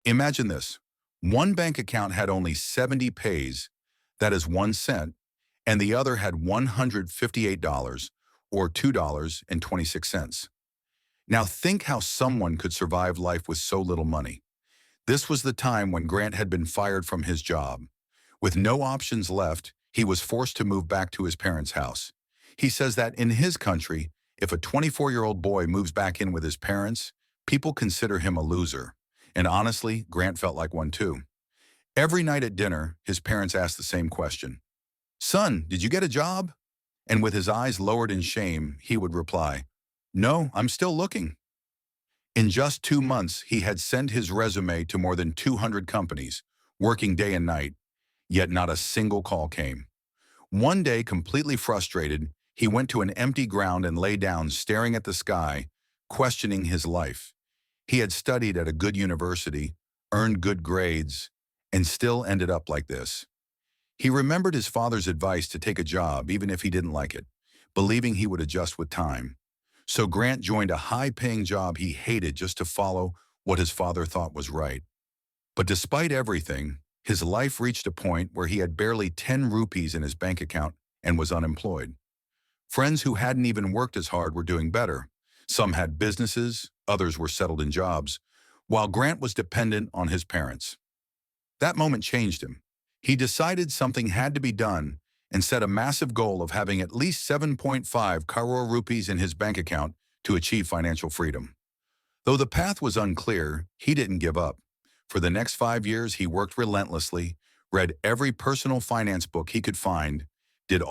Imagine this. One bank account had only 70 pays, that is 1 cent, and the other had $158 or $2.26. Now think how someone could survive life with so little money. This was the time when Grant had been fired from his job. With no options left, he was forced to move back to his parents' house. He says that in his country, if a 24-year-old boy moves back in with his parents, people consider him a loser. And honestly, Grant felt like one too. Every night at dinner, his parents asked the same question. "Son, did you get a job?" And with his eyes lowered in shame, he would reply, "No, I'm still looking." In just 2 months, he had sent his resume to more than 200 companies, working day and night, yet not a single call came. One day, completely frustrated, he went to an empty ground and lay down staring at the sky, questioning his life. He had studied at a good university, earned good grades, and still ended up like this. He remembered his father's advice to take a job even if he didn't like it, believing he would adjust with time. So Grant joined a high-paying job he hated just to follow what his father thought was right. But despite everything, his life reached a point where he had barely 10 rupees in his bank account and was unemployed. Friends who hadn't even worked as hard were doing better. Some had businesses, others were settled in jobs, while Grant was dependent on his parents. That moment changed him. He decided something had to be done and set a massive goal of having at least 7.5 crore rupees in his bank account to achieve financial freedom. Though the path was unclear, he didn't give up. For the next 5 years, he worked relentlessly, read every personal finance book he could find, did